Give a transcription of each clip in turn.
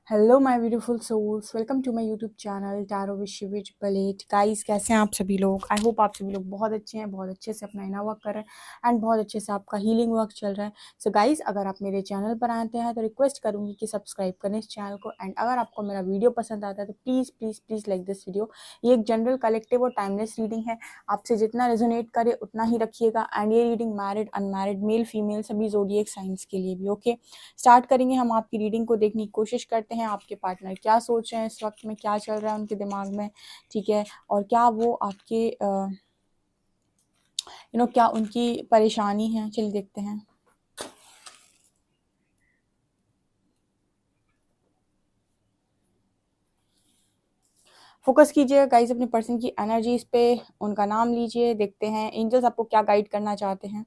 Hello my beautiful souls, welcome to my YouTube channel tarot with Shivi Palet. Guys, कैसे हैं आप सभी लोग? आई होप आप सभी लोग बहुत अच्छे हैं, बहुत अच्छे से अपना इनर वर्क कर रहे हैं एंड बहुत अच्छे से आपका हीलिंग वर्क चल रहा है। सो गाइस, अगर आप मेरे चैनल पर आते हैं तो रिक्वेस्ट करूंगी कि सब्सक्राइब करें इस चैनल को। एंड अगर आपको मेरा वीडियो पसंद आता है तो please please please like this video. ये एक जनरल, कलेक्टिव और टाइमलेस रीडिंग है। आपसे जितना रेजोनेट करे उतना ही रखिएगा। एंड ये reading married, unmarried, male female सभी ज़ोडिएक साइंस के लिए भी। ओके, स्टार्ट करेंगे। हम आपकी रीडिंग को देखने की कोशिश करते हैं। आपके पार्टनर क्या सोच रहे हैं इस वक्त में, क्या चल रहा है उनके दिमाग में, ठीक है, और क्या वो आपके क्या उनकी परेशानी है। चलिए देखते हैं। फोकस कीजिए गाइस अपने पर्सन की एनर्जीज पे, उनका नाम लीजिए। देखते हैं एंजल्स आपको क्या गाइड करना चाहते हैं।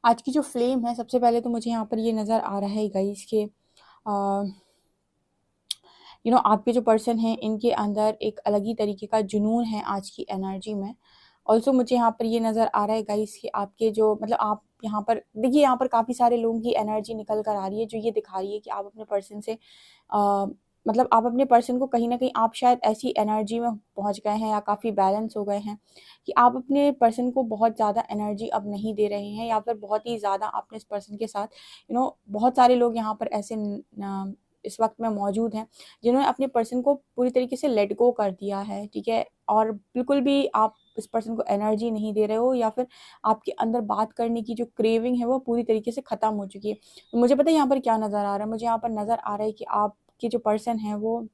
आज की जो फ्लेम है, सबसे पहले तो मुझे यहाँ पर ये नज़र आ रहा है गाइस के आपके जो पर्सन हैं इनके अंदर एक अलग ही तरीके का जुनून है आज की एनर्जी में। ऑल्सो मुझे यहाँ पर ये नज़र आ रहा है गाइस कि आपके जो आप यहाँ पर देखिए, यहाँ पर काफ़ी सारे लोगों की एनर्जी निकल कर आ रही है जो ये दिखा रही है कि आप अपने पर्सन से आप अपने पर्सन को कहीं ना कहीं आप शायद ऐसी एनर्जी में पहुंच गए हैं या काफ़ी बैलेंस हो गए हैं कि आप अपने पर्सन को बहुत ज़्यादा एनर्जी अब नहीं दे रहे हैं, या फिर बहुत ही ज़्यादा आपने इस पर्सन के साथ बहुत सारे लोग यहाँ पर ऐसे इस वक्त में मौजूद हैं जिन्होंने अपने पर्सन को पूरी तरीके से लेट गो कर दिया है, ठीक है, और बिल्कुल भी आप इस पर्सन को एनर्जी नहीं दे रहे हो, या फिर आपके अंदर बात करने की जो क्रेविंग है वो पूरी तरीके से ख़त्म हो चुकी है। तो मुझे पता है यहाँ पर क्या नज़र आ रहा है। मुझे यहाँ पर नज़र आ रहा है कि आपके जो पर्सन है वो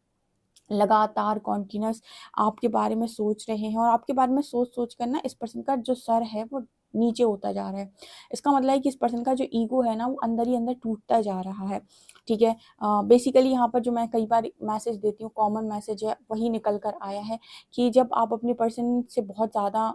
लगातार कॉन्टिन्यूस आपके बारे में सोच रहे हैं, और आपके बारे में सोच सोच कर ना इस पर्सन का जो सर है वो नीचे होता जा रहा है। इसका मतलब है कि इस पर्सन का जो ईगो है ना वो अंदर ही अंदर टूटता जा रहा है, ठीक है। बेसिकली यहाँ पर जो मैं कई बार मैसेज देती हूँ, कॉमन मैसेज है, वही निकल कर आया है कि जब आप अपने पर्सन से बहुत ज़्यादा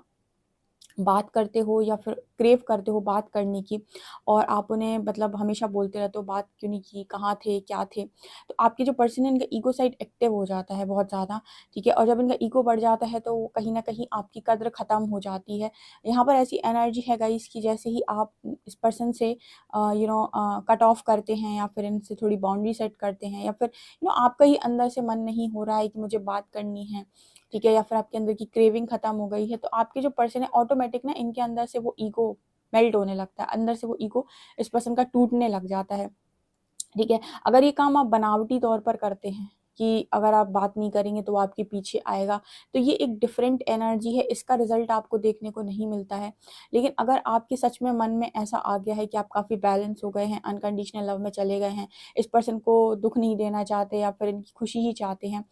बात करते हो या फिर क्रेव करते हो बात करने की, और आप उन्हें हमेशा बोलते रहते हो बात क्यों नहीं की, कहाँ थे, क्या थे, तो आपके जो पर्सन है इनका ईगो साइड एक्टिव हो जाता है बहुत ज़्यादा, ठीक है। और जब इनका ईगो बढ़ जाता है तो वो कहीं ना कहीं आपकी कद्र ख़त्म हो जाती है। यहाँ पर ऐसी एनर्जी है गाइस कि जैसे ही आप इस पर्सन से कट ऑफ करते हैं या फिर इनसे थोड़ी बाउंड्री सेट करते हैं, या फिर आपका ही अंदर से मन नहीं हो रहा है कि मुझे बात करनी है, ठीक है, या फिर आपके अंदर की क्रेविंग खत्म हो गई है, तो आपके जो पर्सन है ऑटोमेटिक ना इनके अंदर से वो ईगो मेल्ट होने लगता है, अंदर से वो ईगो इस पर्सन का टूटने लग जाता है, ठीक है। अगर ये काम आप बनावटी तौर पर करते हैं कि अगर आप बात नहीं करेंगे तो वो आपके पीछे आएगा, तो ये एक डिफरेंट एनर्जी है, इसका रिजल्ट आपको देखने को नहीं मिलता है। लेकिन अगर आपके सच में मन में ऐसा आ गया है कि आप काफ़ी बैलेंस हो गए हैं, अनकंडीशनल लव में चले गए हैं, इस पर्सन को दुख नहीं देना चाहते या फिर इनकी खुशी ही चाहते हैं,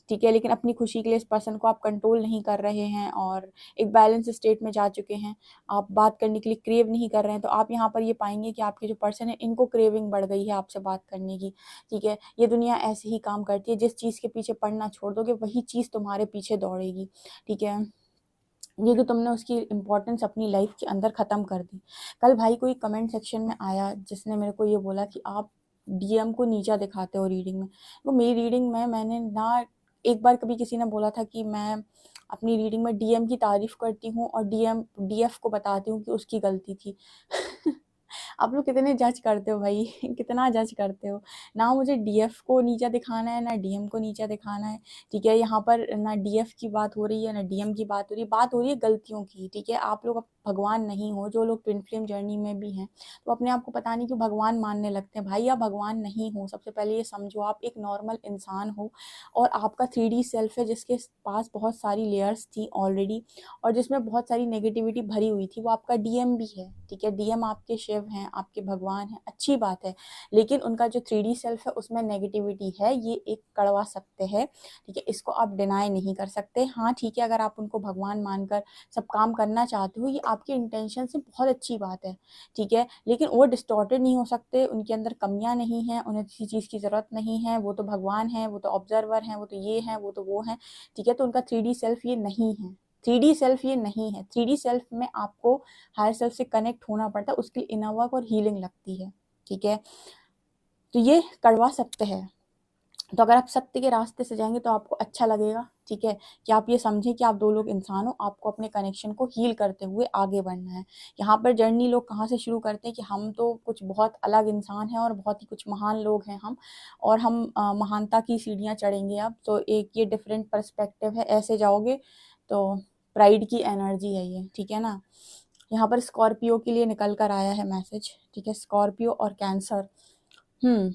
ठीक है, लेकिन अपनी खुशी के लिए इस पर्सन को आप कंट्रोल नहीं कर रहे हैं और एक बैलेंस स्टेट में जा चुके हैं, आप बात करने के लिए क्रेव नहीं कर रहे हैं, तो आप यहाँ पर ये पाएंगे कि आपके जो पर्सन है इनको क्रेविंग बढ़ गई है आपसे बात करने की, ठीक है। ये दुनिया ऐसे ही काम करती है, जिस चीज़ के पीछे पड़ना छोड़ दोगे वही चीज़ तुम्हारे पीछे दौड़ेगी, ठीक है। ये कि तुमने उसकी इम्पोर्टेंस अपनी लाइफ के अंदर ख़त्म कर दी। कल भाई कोई कमेंट सेक्शन में आया जिसने मेरे को ये बोला कि आप डीएम को नीचा दिखाते हो रीडिंग में। वो मेरी रीडिंग में मैंने ना, एक बार कभी किसी ने बोला था कि मैं अपनी रीडिंग में डीएम की तारीफ करती हूँ और डीएफ को बताती हूँ कि उसकी गलती थी। आप लोग कितने जज करते हो भाई, कितना जज करते हो। ना मुझे डीएफ को नीचा दिखाना है, ना डीएम को नीचा दिखाना है, ठीक है। यहाँ पर ना डीएफ की बात हो रही है ना डीएम की बात हो रही है, बात हो रही है गलतियों की, ठीक है। आप लोग अब भगवान नहीं हो। जो लोग ट्विन फ्लेम जर्नी में भी हैं तो अपने आप को पता नहीं क्यों भगवान मानने लगते हैं। भाई आप भगवान नहीं हो, सबसे पहले ये समझो, आप एक नॉर्मल इंसान हो और आपका 3D सेल्फ है जिसके पास बहुत सारी लेयर्स थी ऑलरेडी, और जिसमें बहुत सारी नेगेटिविटी भरी हुई थी, वो आपका डीएम भी है, ठीक है। डीएम आपके शिव हैं, आपके भगवान हैं, अच्छी बात है, लेकिन उनका जो 3D सेल्फ है उसमें नेगेटिविटी है, ये एक कड़वा सत्य है, ठीक है। इसको आप डिनाई नहीं कर सकते। हाँ ठीक है, अगर आप उनको भगवान मानकर सब काम करना चाहते हो, ये आपके इंटेंशन से बहुत अच्छी बात है, ठीक है, लेकिन वो डिस्टॉर्टेड नहीं हो सकते, उनके अंदर कमियां नहीं हैं, उन्हें किसी चीज़ की ज़रूरत नहीं है, वो तो भगवान है, वो तो ऑब्जर्वर हैं, वो तो ये हैं, वो तो वो हैं, ठीक है। तो उनका 3D सेल्फ ये नहीं है, 3D सेल्फ ये नहीं है। 3D सेल्फ में आपको हायर सेल्फ से कनेक्ट होना पड़ता है, उसके लिए इनर वर्क और हीलिंग लगती है, ठीक है। तो ये कड़वा सत्य है। तो अगर आप सत्य के रास्ते से जाएंगे तो आपको अच्छा लगेगा, ठीक है, कि आप ये समझें कि आप दो लोग इंसान हो, आपको अपने कनेक्शन को हील करते हुए आगे बढ़ना है। यहाँ पर जर्नी लोग कहाँ से शुरू करते हैं कि हम तो कुछ बहुत अलग इंसान हैं और बहुत ही कुछ महान लोग हैं हम, और हम महानता की सीढ़ियाँ चढ़ेंगे अब, तो एक ये डिफरेंट पर्सपेक्टिव है, ऐसे जाओगे तो प्राइड की एनर्जी है ये, ठीक है ना। यहाँ पर स्कॉर्पियो के लिए निकल कर आया है मैसेज, ठीक है, स्कॉर्पियो और कैंसर। हम्म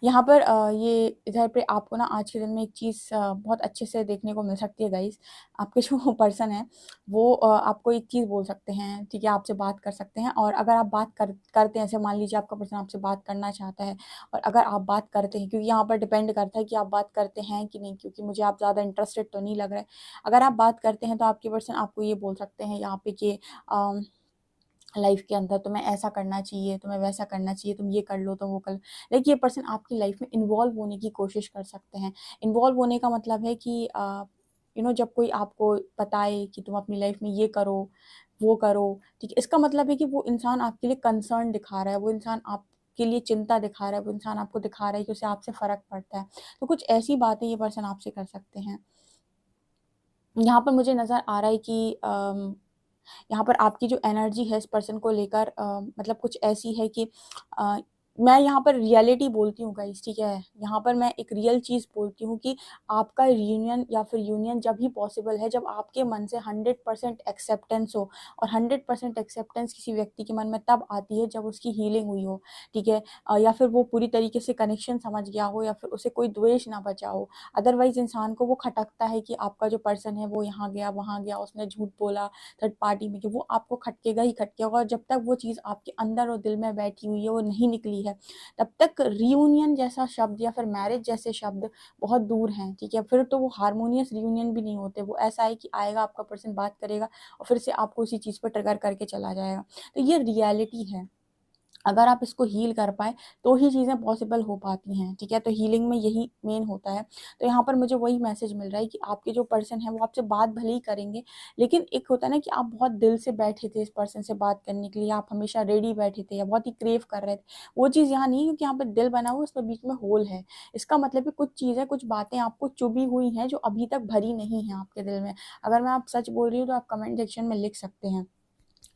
यहाँ पर ये इधर पे आपको ना आज के दिन में एक चीज़ बहुत अच्छे से देखने को मिल सकती है गाइस। आपके जो पर्सन है वो आपको एक चीज़ बोल सकते हैं, ठीक है, आपसे बात कर सकते हैं, और अगर आप बात करते हैं, ऐसे मान लीजिए आपका पर्सन आपसे बात करना चाहता है, और अगर आप बात करते हैं, क्योंकि यहाँ पर डिपेंड करता है कि आप बात करते हैं कि नहीं, क्योंकि मुझे आप ज़्यादा इंटरेस्टेड तो नहीं लग रहे। अगर आप बात करते हैं तो आपके पर्सन आपको ये बोल सकते हैं यहाँ पे कि लाइफ के अंदर तुम्हें ऐसा करना चाहिए, तुम्हें वैसा करना चाहिए, तुम ये कर लो, तुम वो कर लो। लेकिन ये पर्सन आपकी लाइफ में इन्वॉल्व होने की कोशिश कर सकते हैं। इन्वॉल्व होने का मतलब है कि जब कोई आपको बताए कि तुम अपनी लाइफ में ये करो, वो करो, ठीक है, इसका मतलब है कि वो इंसान आपके लिए कंसर्न दिखा रहा है, वो इंसान आपके लिए चिंता दिखा रहा है, वो इंसान आपको दिखा रहा है कि उसे आपसे फ़र्क पड़ता है। तो कुछ ऐसी बातें ये पर्सन आपसे कर सकते हैं। यहाँ पर मुझे नज़र आ रहा है कि यहाँ पर आपकी जो एनर्जी है इस पर्सन को लेकर मतलब कुछ ऐसी है कि अ, मैं यहाँ पर रियलिटी बोलती हूँ गाइस, ठीक है, यहाँ पर मैं एक रियल चीज़ बोलती हूँ कि आपका रियूनियन या फिर यूनियन जब ही पॉसिबल है जब आपके मन से 100% एक्सेप्टेंस हो, और 100% एक्सेप्टेंस किसी व्यक्ति के मन में तब आती है जब उसकी हीलिंग हुई हो, ठीक है, या फिर वो पूरी तरीके से कनेक्शन समझ गया हो, या फिर उसे कोई द्वेष ना बचा हो। अदरवाइज इंसान को वो खटकता है कि आपका जो पर्सन है वो यहाँ गया, वहाँ गया, उसने झूठ बोला थर्ड पार्टी में, कि वो आपको खटकेगा ही खटकेगा, और जब तक वो चीज़ आपके अंदर और दिल में बैठी हुई है, वो नहीं निकली है, तब तक रियूनियन जैसा शब्द या फिर मैरिज जैसे शब्द बहुत दूर हैं, ठीक है। फिर तो वो हारमोनियस रियूनियन भी नहीं होते, वो ऐसा है कि आएगा आपका पर्सन, बात करेगा, और फिर से आपको उसी चीज़ पर ट्रिगर करके चला जाएगा। तो ये रियलिटी है। अगर आप इसको हील कर पाए तो ही चीज़ें पॉसिबल हो पाती हैं, ठीक है, तो हीलिंग में यही मेन होता है। तो यहाँ पर मुझे वही मैसेज मिल रहा है कि आपके जो पर्सन है वो आपसे बात भले ही करेंगे, लेकिन एक होता है ना कि आप बहुत दिल से बैठे थे इस पर्सन से बात करने के लिए, आप हमेशा रेडी बैठे थे या बहुत ही क्रेव कर रहे थे, वो चीज़ यहाँ नहीं है, क्योंकि यहाँ पर दिल बना हुआ उसमें बीच में होल है। इसका मतलब है कुछ चीज़ें, कुछ बातें आपको चुभी हुई हैं जो अभी तक भरी नहीं है आपके दिल में। अगर मैं आप सच बोल रही हूँ तो आप कमेंट सेक्शन में लिख सकते हैं,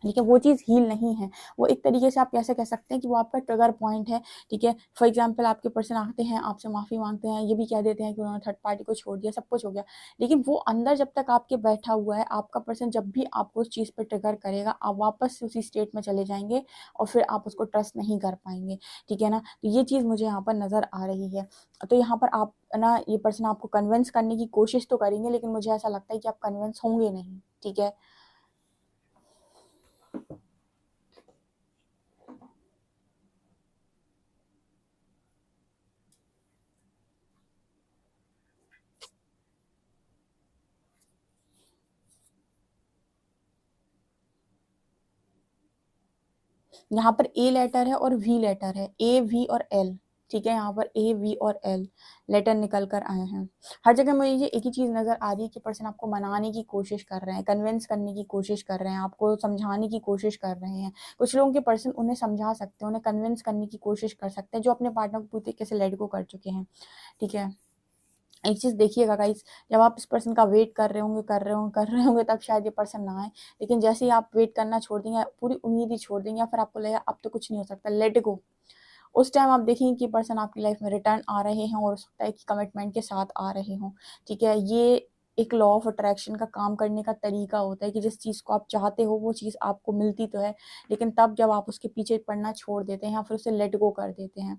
ठीक है, वो चीज़ हील नहीं है। वो एक तरीके से आप कैसे कह सकते हैं कि वो आपका ट्रिगर पॉइंट है, ठीक है। फॉर एग्जांपल आपके पर्सन आते हैं, आपसे माफ़ी माँगते हैं, ये भी कह देते हैं कि उन्होंने थर्ड पार्टी को छोड़ दिया, सब कुछ हो गया। लेकिन वो अंदर जब तक आपके बैठा हुआ है, आपका पर्सन जब भी आपको उस चीज़ पे ट्रिगर करेगा, आप वापस से उसी स्टेट में चले जाएँगे, और फिर आप उसको ट्रस्ट नहीं कर पाएँगे, ठीक है ना? तो ये चीज़ मुझे यहाँ पर नज़र आ रही है। तो यहाँ पर आप ना, ये पर्सन आपको कन्विंस करने की कोशिश तो करेंगे, लेकिन मुझे ऐसा लगता है कि आप कन्विंस होंगे नहीं, ठीक है? यहाँ पर ए लेटर है और वी लेटर है, ए वी और एल, ठीक है, यहाँ पर ए वी और एल लेटर निकल कर आए हैं। हर जगह मुझे ये एक ही चीज़ नज़र आ रही है कि पर्सन आपको मनाने की कोशिश कर रहे हैं, कन्विंस करने की कोशिश कर रहे हैं, आपको समझाने की कोशिश कर रहे हैं। कुछ लोगों के पर्सन उन्हें समझा सकते हैं, उन्हें कन्विंस करने की कोशिश कर सकते हैं, जो अपने पार्टनर को पूरी तरीके से लेट गो कर चुके हैं, ठीक है। एक चीज़ देखिएगा गाइस, जब आप इस पर्सन का वेट कर रहे होंगे तब शायद ये पर्सन ना आए, लेकिन जैसे ही आप वेट करना छोड़ देंगे, पूरी उम्मीद ही छोड़ देंगे, या फिर आपको लगेगा अब तो कुछ नहीं हो सकता, लेट गो, उस टाइम आप देखेंगे कि पर्सन आपकी लाइफ में रिटर्न आ रहे हैं, और हो सकता है कि कमिटमेंट के साथ आ रहे हों, ठीक है। ये एक लॉ ऑफ अट्रैक्शन का काम करने का तरीका होता है कि जिस चीज़ को आप चाहते हो वो चीज़ आपको मिलती तो है, लेकिन तब जब आप उसके पीछे पड़ना छोड़ देते हैं या फिर उसे लेट गो कर देते हैं,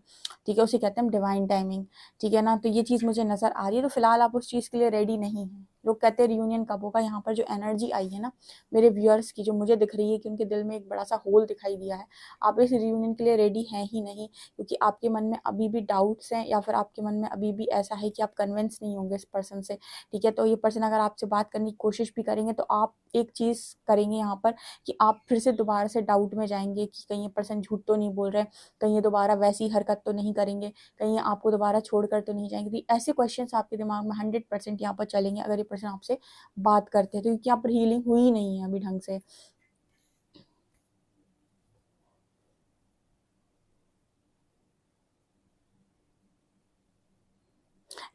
ठीक है, उसे कहते हैं डिवाइन टाइमिंग, ठीक है ना। तो ये चीज़ मुझे नज़र आ रही है, तो फिलहाल आप उस चीज़ के लिए रेडी नहीं हैं। लोग कहते हैं रियूनियन कब होगा, यहाँ पर जो एनर्जी आई है ना मेरे व्यूअर्स की, जो मुझे दिख रही है कि उनके दिल में एक बड़ा सा होल दिखाई दिया है, आप इस रियूनियन के लिए रेडी हैं ही नहीं, क्योंकि आपके मन में अभी भी डाउट्स हैं, या फिर आपके मन में अभी भी ऐसा है कि आप कन्विंस नहीं होंगे इस पर्सन से, ठीक है। तो ये पर्सन अगर आपसे बात करने की कोशिश भी करेंगे तो आप एक चीज़ करेंगे यहाँ पर कि आप फिर से दोबारा से डाउट में जाएंगे कि कहीं ये पर्सन झूठ तो नहीं बोल रहे, कहीं ये दोबारा वैसी हरकत तो नहीं करेंगे, कहीं ये आपको दोबारा छोड़ कर तो नहीं जाएंगे। तो ऐसे क्वेश्चन आपके दिमाग में 100% यहाँ पर चलेंगे अगर ये पर्सन आपसे बात करते हैं, तो क्योंकि यहाँ पर हीलिंग हुई नहीं है अभी ढंग से।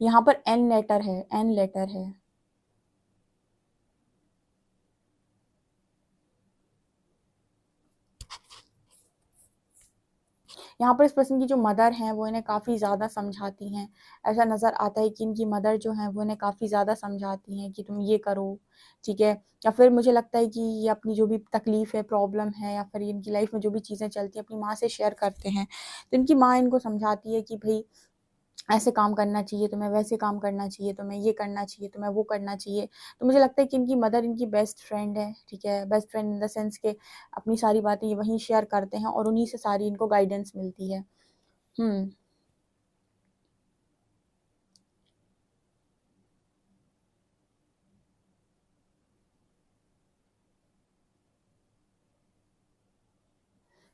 यहाँ पर एन लेटर है, एन लेटर है। यहाँ पर इस पर्सन की जो मदर हैं वो इन्हें काफ़ी ज़्यादा समझाती हैं। ऐसा नज़र आता है कि इनकी मदर जो हैं वो इन्हें काफ़ी ज़्यादा समझाती हैं कि तुम ये करो, ठीक है। या फिर मुझे लगता है कि ये अपनी जो भी तकलीफ़ है, प्रॉब्लम है, या फिर इनकी लाइफ़ में जो भी चीज़ें चलती हैं अपनी माँ से शेयर करते हैं। तो इनकी माँ इनको समझाती है कि भई ऐसे काम करना चाहिए, तुम्हें वैसे काम करना चाहिए, तुम्हें ये करना चाहिए, तुम्हें वो करना चाहिए। तो मुझे लगता है कि इनकी मदर इनकी बेस्ट फ्रेंड है, ठीक है? Best friend in the sense कि अपनी सारी बातें ये वहीं शेयर करते हैं और उन्हीं से सारी इनको गाइडेंस मिलती है। हुँ।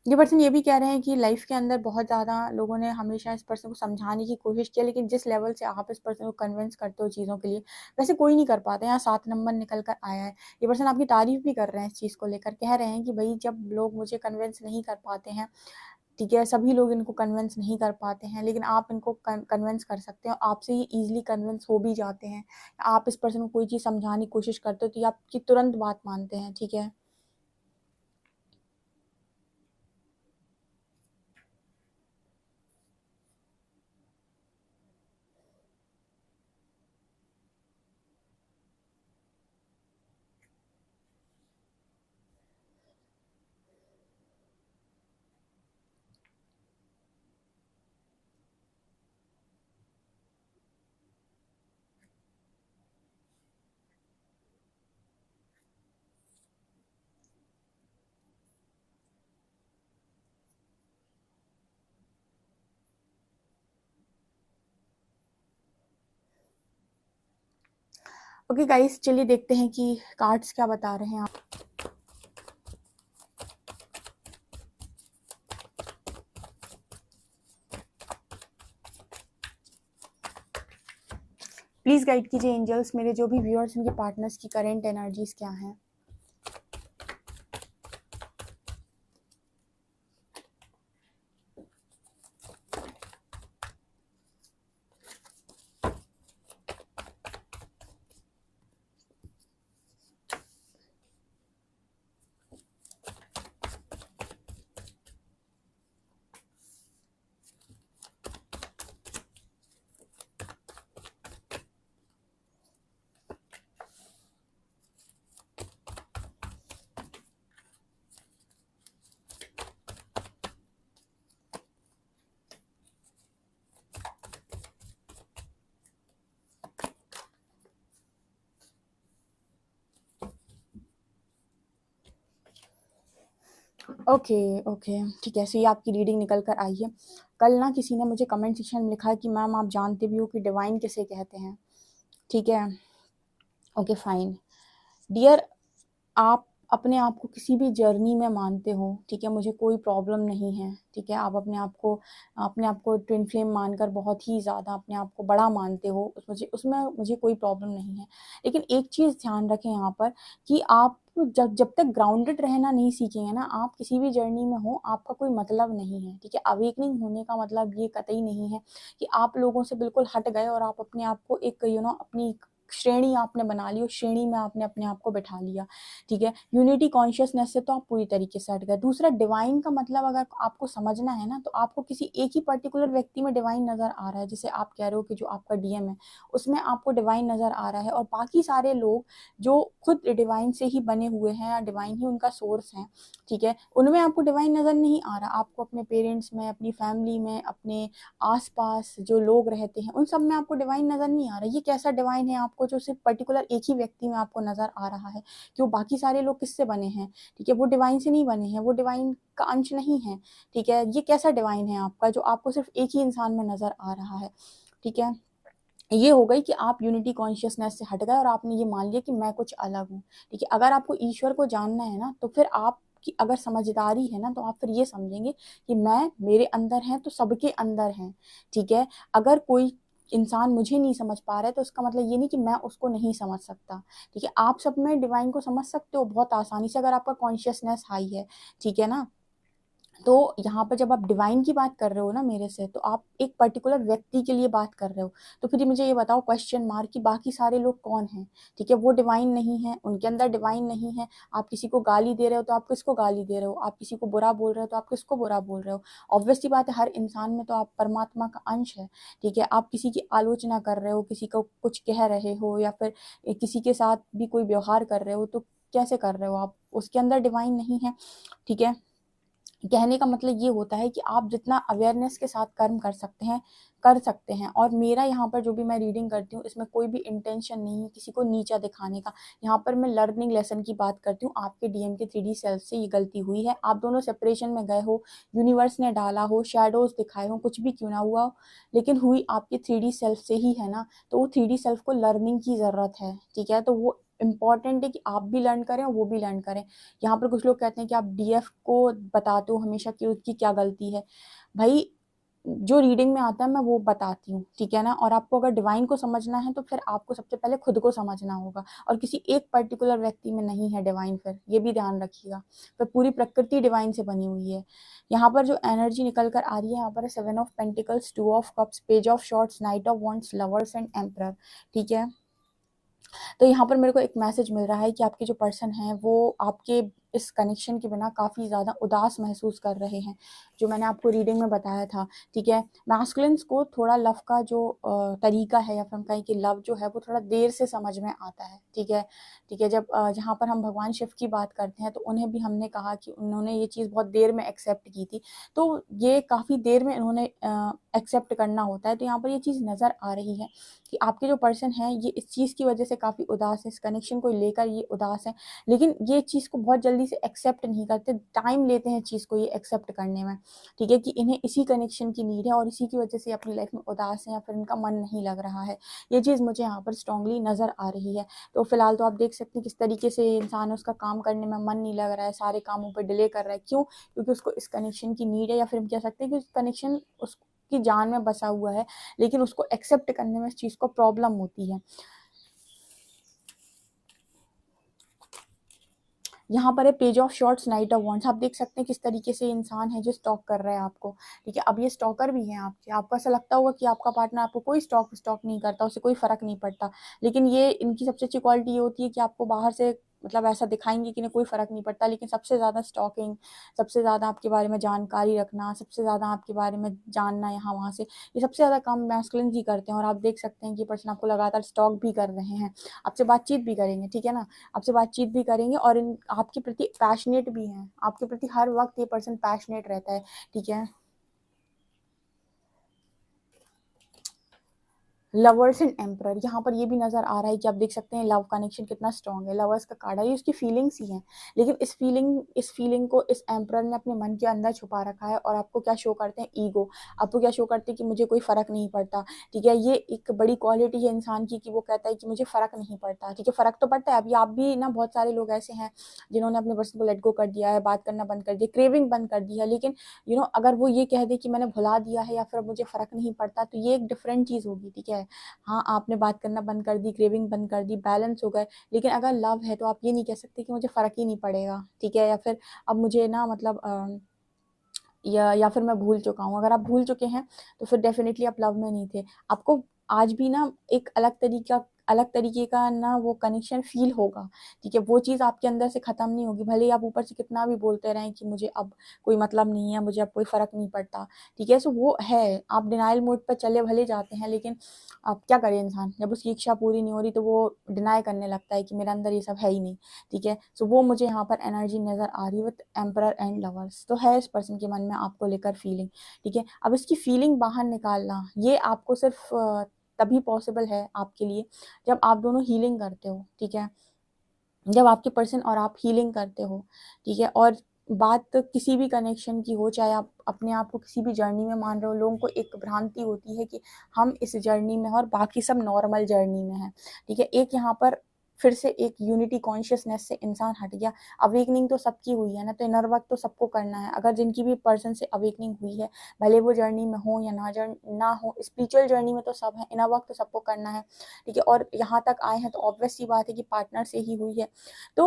ये पर्सन ये भी कह रहे हैं कि लाइफ़ के अंदर बहुत ज़्यादा लोगों ने हमेशा इस पर्सन को समझाने की कोशिश की है, लेकिन जिस लेवल से आप इस पर्सन को कन्विंस करते हो चीज़ों के लिए, वैसे कोई नहीं कर पाता है। यहाँ 7 नंबर निकल कर आया है। ये पर्सन आपकी तारीफ़ भी कर रहे हैं इस चीज़ को लेकर, कह रहे हैं कि भई जब लोग मुझे कन्विंस नहीं कर पाते हैं, ठीक है, सभी लोग इनको कन्विंस नहीं कर पाते हैं, लेकिन आप इनको कन्विंस कर सकते हो, आपसे ये ईज़िली कन्विंस हो भी जाते हैं। आप इस पर्सन को कोई चीज़ समझाने की कोशिश करते हो, तो ये आपकी तुरंत बात मानते हैं, ठीक है? ओके गाइस, चलिए देखते हैं कि कार्ड्स क्या बता रहे हैं आप। प्लीज़ गाइड कीजिए एंजल्स, मेरे जो भी व्यूअर्स उनके पार्टनर्स की करंट एनर्जीज क्या हैं। ओके, ओके, ठीक है। सो ये आपकी रीडिंग निकल कर आई है। कल ना किसी ने मुझे कमेंट सेक्शन में लिखा है कि मैम आप जानते भी हो कि डिवाइन किसे कहते हैं, ठीक है? Okay fine. डियर, आप अपने आप को किसी भी जर्नी में मानते हो, ठीक है? मुझे कोई प्रॉब्लम नहीं है, ठीक है? आप अपने आप को ट्विन फ्लेम मानकर बहुत ही ज़्यादा अपने आप को बड़ा मानते हो, उसमें मुझे कोई प्रॉब्लम नहीं है। लेकिन एक चीज़ ध्यान रखें यहाँ पर कि आप जब जब तक ग्राउंडेड रहना नहीं सीखेंगे ना, आप किसी भी जर्नी में हो, आपका कोई मतलब नहीं है, ठीक है? अवेकनिंग होने का मतलब ये कतई नहीं है कि आप लोगों से बिल्कुल हट गए और आप अपने आप को एक अपनी श्रेणी आपने बना ली, उस श्रेणी में आपने अपने आप को बैठा लिया, ठीक है? यूनिटी कॉन्शियसनेस से तो आप पूरी तरीके से हट गए। दूसरा, डिवाइन का मतलब अगर आपको समझना है ना, तो आपको किसी एक ही पर्टिकुलर व्यक्ति में डिवाइन नज़र आ रहा है। जैसे आप कह रहे हो कि जो आपका डीएम है, उसमें आपको डिवाइन नज़र आ रहा है, और बाकी सारे लोग जो खुद डिवाइन से ही बने हुए हैं या डिवाइन ही उनका सोर्स है, ठीक है? उनमें आपको डिवाइन नज़र नहीं आ रहा। आपको अपने पेरेंट्स में, अपनी फैमिली में, अपने आस-पास जो लोग रहते हैं, उन सब में आपको डिवाइन नज़र नहीं आ रहा। ये कैसा डिवाइन है आपको जो सिर्फ़ पर्टिकुलर एक ही व्यक्ति में आपको नज़र आ रहा है? क्यों, बाकी सारे लोग किससे बने हैं, ठीक है? वो डिवाइन से नहीं बने हैं, वो डिवाइन का अंश नहीं है, ठीक है? ये कैसा डिवाइन है आपका जो आपको सिर्फ एक ही इंसान में नज़र आ रहा है, ठीक है? ये हो गई कि आप यूनिटी कॉन्शियसनेस से हट गए और आपने ये मान लिया कि मैं कुछ अलग हूँ, ठीक है? अगर आपको ईश्वर को जानना है ना, तो फिर आपकी अगर समझदारी है ना, तो आप फिर ये समझेंगे कि मेरे अंदर है तो सबके अंदर है, ठीक है? अगर कोई इंसान मुझे नहीं समझ पा रहा है तो उसका मतलब ये नहीं कि मैं उसको नहीं समझ सकता, ठीक है। आप सब में डिवाइन को समझ सकते हो बहुत आसानी से अगर आपका कॉन्शियसनेस हाई है, ठीक है ना। तो यहाँ पर जब आप डिवाइन की बात कर रहे हो ना मेरे से, तो आप एक पर्टिकुलर व्यक्ति के लिए बात कर रहे हो। तो फिर मुझे ये बताओ क्वेश्चन मार्क कि बाकी सारे लोग कौन हैं, ठीक है। वो डिवाइन नहीं है, उनके अंदर डिवाइन नहीं है। आप किसी को गाली दे रहे हो तो आप किसको गाली दे रहे हो, आप किसी को बुरा बोल रहे हो तो आप किसको बुरा बोल रहे हो। ऑब्वियसली बात है, हर इंसान में तो आप परमात्मा का अंश है, ठीक है। आप किसी की आलोचना कर रहे हो, किसी को कुछ कह रहे हो, या फिर किसी के साथ भी कोई व्यवहार कर रहे हो, तो कैसे कर रहे हो आप, उसके अंदर डिवाइन नहीं है, ठीक है। कहने का मतलब ये होता है कि आप जितना अवेयरनेस के साथ कर्म कर सकते हैं, कर सकते हैं। और मेरा यहाँ पर जो भी मैं रीडिंग करती हूँ, इसमें कोई भी इंटेंशन नहीं है किसी को नीचा दिखाने का। यहाँ पर मैं लर्निंग लेसन की बात करती हूँ। आपके डीएम के 3D सेल्फ से ये गलती हुई है, आप दोनों सेपरेशन में गए हो, यूनिवर्स ने डाला हो, शेडोज दिखाए हो, कुछ भी क्यों ना हुआ हो, लेकिन हुई आपके 3D सेल्फ से ही है ना। तो वो 3D सेल्फ को लर्निंग की ज़रूरत है, ठीक है। तो वो इम्पॉर्टेंट है कि आप भी लर्न करें और वो भी लर्न करें। यहाँ पर कुछ लोग कहते हैं कि आप डीएफ को बताते हो हमेशा कि उसकी क्या गलती है। भाई, जो रीडिंग में आता है मैं वो बताती हूँ, ठीक है ना। और आपको अगर डिवाइन को समझना है तो फिर आपको सबसे पहले खुद को समझना होगा, और किसी एक पर्टिकुलर व्यक्ति में नहीं है डिवाइन, फिर ये भी ध्यान रखिएगा। फिर पूरी प्रकृति डिवाइन से बनी हुई है। यहाँ पर जो एनर्जी निकल कर आ रही है, यहाँ पर 7 of pentacles, 2 of cups, page of shorts, night of wands, lovers and emperor, ठीक है। तो यहाँ पर मेरे को एक मैसेज मिल रहा है कि आपके जो पर्सन हैं वो आपके इस कनेक्शन के बिना काफ़ी ज़्यादा उदास महसूस कर रहे हैं, जो मैंने आपको रीडिंग में बताया था, ठीक है। मैस्कुलिन्स को थोड़ा लव का जो तरीका है, या फिर हम कहें कि लव जो है वो थोड़ा देर से समझ में आता है, ठीक है, ठीक है। जब जहाँ पर हम भगवान शिव की बात करते हैं तो उन्हें भी हमने कहा कि उन्होंने ये चीज़ बहुत देर में एक्सेप्ट की थी, तो ये काफ़ी देर में उन्होंने एक्सेप्ट करना होता है। तो यहाँ पर ये चीज़ नज़र आ रही है कि आपके जो पर्सन हैं ये इस चीज़ की वजह से काफ़ी उदास है, इस कनेक्शन को लेकर ये उदास है, लेकिन ये चीज़ को बहुत जल्दी से एक्सेप्ट नहीं करते, टाइम लेते हैं चीज़ को ये एक्सेप्ट करने में, ठीक है, कि इन्हें इसी कनेक्शन की नीड है और इसी की वजह से अपनी लाइफ में उदास है या फिर इनका मन नहीं लग रहा है। ये चीज़ मुझे यहाँ पर स्ट्रांगली नज़र आ रही है। तो फिलहाल तो आप देख सकते हैं किस तरीके से इंसान उसका काम करने में मन नहीं लग रहा है, सारे कामों पर डिले कर रहा है। क्यों? क्योंकि उसको इस कनेक्शन की नीड है, या फिर हम कह सकते हैं कि कनेक्शन उसकी जान में बसा हुआ है, लेकिन उसको एक्सेप्ट करने में इस चीज़ को प्रॉब्लम होती है। यहाँ पर है page of shorts, night of wands. आप देख सकते हैं किस तरीके से इंसान है जो स्टॉक कर रहा है आपको, ठीक है। अब ये स्टॉकर भी हैं आपके, आपको ऐसा लगता होगा कि आपका पार्टनर आपको कोई स्टॉक नहीं करता, उसे कोई फ़र्क नहीं पड़ता, लेकिन ये इनकी सबसे अच्छी क्वालिटी ये होती है कि आपको बाहर से मतलब ऐसा दिखाएंगे कि इन्हें कोई फ़र्क नहीं पड़ता, लेकिन सबसे ज़्यादा स्टॉकिंग, सबसे ज़्यादा आपके बारे में जानकारी रखना, सबसे ज़्यादा आपके बारे में जानना यहाँ वहाँ से, ये सबसे ज़्यादा काम मैस्कुलिन ही करते हैं। और आप देख सकते हैं कि पर्सन आपको लगातार स्टॉक भी कर रहे हैं, आपसे बातचीत भी करेंगे, ठीक है ना, आपसे बातचीत भी करेंगे और इन आपके प्रति पैशनेट भी हैं, आपके प्रति हर वक्त ये पर्सन पैशनेट रहता है, ठीक है। लवर्स एंड एम्परर, यहाँ पर ये भी नजर आ रहा है कि आप देख सकते हैं लव कनेक्शन कितना स्ट्रॉन्ग है। लवर्स का कार्ड है, ये उसकी फीलिंग्स ही हैं, लेकिन इस फीलिंग को इस एम्परर ने अपने मन के अंदर छुपा रखा है। और आपको क्या शो करते हैं? ईगो। आपको क्या शो करते हैं? कि मुझे कोई फर्क नहीं पड़ता, ठीक है। ये एक बड़ी क्वालिटी है इंसान की कि वो कहता है कि मुझे फर्क नहीं पड़ता, ठीक है। फर्क तो पड़ता है। अभी आप भी ना, बहुत सारे लोग ऐसे हैं जिन्होंने अपने पर्सन को लेट गो कर दिया है, बात करना बंद कर दिया, क्रेविंग बंद कर दी है, लेकिन अगर वो ये कह दे कि मैंने भुला दिया है या फिर मुझे फर्क नहीं पड़ता, तो ये एक डिफरेंट चीज होगी, ठीक है। हाँ, आपने बात करना बंद कर दी, क्रेविंग बंद कर दी, बैलेंस हो गए, लेकिन अगर लव है तो आप ये नहीं कह सकते कि मुझे फ़र्क ही नहीं पड़ेगा, ठीक है, या फिर अब मुझे ना मतलब या फिर मैं भूल चुका हूँ। अगर आप भूल चुके हैं तो फिर डेफिनेटली आप लव में नहीं थे। आपको आज भी ना एक अलग तरीके का ना वो कनेक्शन फ़ील होगा, ठीक है। वो चीज़ आपके अंदर से ख़त्म नहीं होगी, भले ही आप ऊपर से कितना भी बोलते रहें कि मुझे अब कोई मतलब नहीं है, मुझे अब कोई फ़र्क नहीं पड़ता, ठीक है। सो वो है, आप डिनायल मोड पर चले भले जाते हैं, लेकिन अब क्या करे इंसान, जब उसकी इच्छा पूरी नहीं हो रही तो वो डिनाई करने लगता है कि मेरे अंदर ये सब है ही नहीं, ठीक है। सो वो मुझे यहाँ पर एनर्जी नज़र आ रही है विद एम्परर एंड लवर्स। तो है इस पर्सन के मन में आपको लेकर फीलिंग, ठीक है। अब इसकी फीलिंग बाहर निकालना ये आपको सिर्फ तभी पॉसिबल है आपके लिए जब आप दोनों हीलिंग करते हो, ठीक है। जब आपके पर्सन और आप हीलिंग करते हो, ठीक है। और बात किसी भी कनेक्शन की हो, चाहे आप अपने आप को किसी भी जर्नी में मान रहे हो, लोगों को एक भ्रांति होती है कि हम इस जर्नी में हैं और बाकी सब नॉर्मल जर्नी में हैं, ठीक है। एक यहाँ पर फिर से एक यूनिटी कॉन्शियसनेस से इंसान हट गया। अवेकनिंग तो सबकी हुई है ना, तो इनर वर्क तो सबको करना है। अगर जिनकी भी पर्सन से अवेकनिंग हुई है, भले वो जर्नी में हो या ना हो, स्पिरिचुअल जर्नी में तो सब है, इनर वर्क तो सबको करना है, ठीक है। और यहाँ तक आए हैं तो ऑब्वियस सी बात है कि पार्टनर से ही हुई है। तो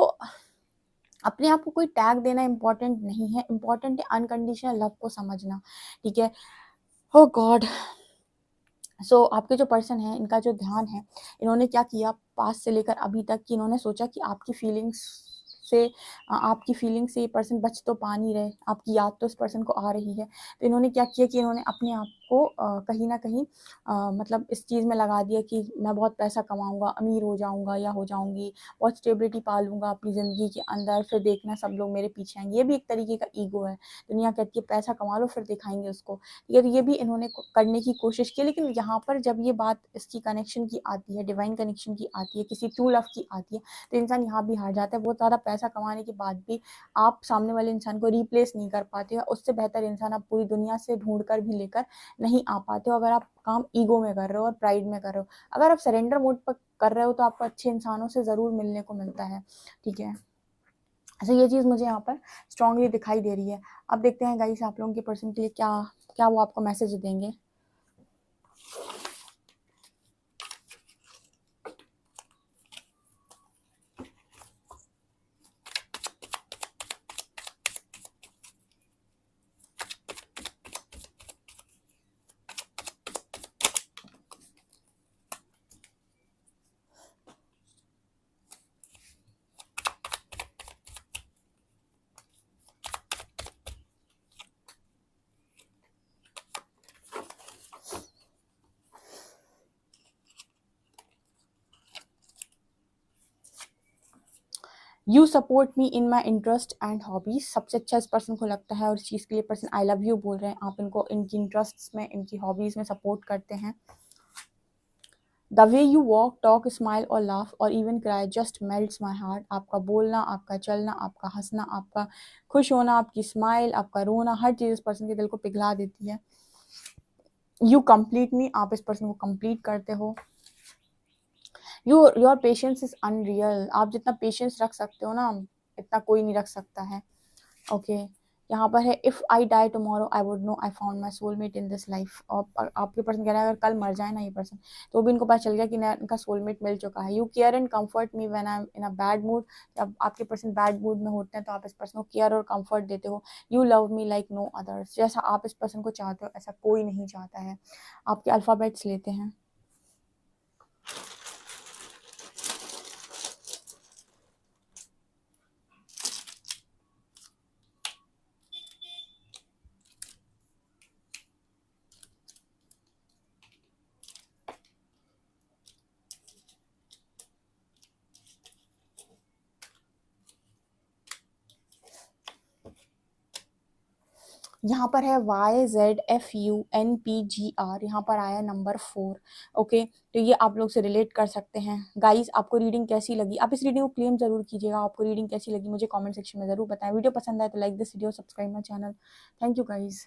अपने आप को कोई टैग देना इम्पोर्टेंट नहीं है, इम्पोर्टेंट है अनकंडीशनल लव को समझना, ठीक है। हो गॉड। सो आपके जो पर्सन है, इनका जो ध्यान है, इन्होंने क्या किया पास्ट से लेकर अभी तक कि इन्होंने सोचा कि आपकी फीलिंग्स से आपकी फीलिंग से ये पर्सन बच तो पा नहीं रहे, आपकी याद तो इस पर्सन को आ रही है। तो इन्होंने क्या किया कि इन्होंने अपने आप को कहीं ना कहीं मतलब इस चीज़ में लगा दिया कि मैं बहुत पैसा कमाऊंगा, अमीर हो जाऊंगा या हो जाऊंगी, बहुत स्टेबिलिटी पा लूंगा अपनी ज़िंदगी के अंदर, फिर देखना सब लोग मेरे पीछे आएंगे। ये भी एक तरीके का ईगो है। दुनिया कहती है पैसा कमा लो फिर दिखाएंगे उसको, ये भी इन्होंने करने की कोशिश की। लेकिन यहाँ पर जब ये बात इसकी कनेक्शन की आती है, डिवाइन कनेक्शन की आती है, किसी ट्रू लव की आती है, तो इंसान यहाँ भी हार जाता है। बहुत ज़्यादा पैसा कमाने के बाद भी आप सामने वाले इंसान को रिप्लेस नहीं कर पाते हो। उससे बेहतर इंसान आप पूरी दुनिया से ढूंढ कर भी लेकर नहीं आ पाते हो, अगर आप काम ईगो में कर रहे हो और प्राइड में कर रहे हो। अगर आप सरेंडर मोड पर कर रहे हो तो आपको अच्छे इंसानों से ज़रूर मिलने को मिलता है, ठीक है। अच्छा, ये चीज़ मुझे यहाँ पर स्ट्रांगली दिखाई दे रही है। अब देखते हैं गाइस आप लोगों के पर्सन के लिए क्या क्या वो आपको मैसेज देंगे। You support me in my interest and hobbies, सबसे अच्छा इस पर्सन को लगता है और इस चीज़ के लिए पर्सन आई लव यू बोल रहे हैं। आप इनको इनकी इंटरेस्ट में, इनकी हॉबीज में सपोर्ट करते हैं। The way you walk, talk, smile और लाफ और even cry just melts my heart. आपका बोलना, आपका चलना, आपका हंसना, आपका खुश होना, आपकी स्माइल, आपका रोना, हर चीज़ इस पर्सन के दिल को पिघला देती है। यू कंप्लीट मी, आप इस पर्सन को कंप्लीट करते हो। योर पेशेंस इज अनरियल, आप जितना पेशेंस रख सकते हो ना, इतना कोई नहीं रख सकता है, ओके। यहाँ पर है if I die tomorrow I would know I found my soulmate in this life. और आपके पर्सन कह रहे हैं अगर कल मर जाए ना ये पर्सन, तो भी इनको पता चल गया कि इनका सोलमेट मिल चुका है। You care and comfort me when I am in a bad mood, जब आपके पर्सन बैड मूड में होते हैं तो आप इस पर्सन को केयर और कंफर्ट देते हो। You love me like no others, जैसा आप इस पर्सन को चाहते हो ऐसा कोई नहीं चाहता है। आपके अल्फ़ाबेट्स लेते हैं। यहाँ पर है YZFUNPGR, यहाँ पर आया नंबर 4, ओके। तो ये आप लोग से रिलेट कर सकते हैं। गाइस आपको रीडिंग कैसी लगी, आप इस रीडिंग को क्लेम जरूर कीजिएगा। आपको रीडिंग कैसी लगी मुझे कमेंट सेक्शन में जरूर बताएं। वीडियो पसंद आए तो like this video, subscribe my channel. Thank you guys.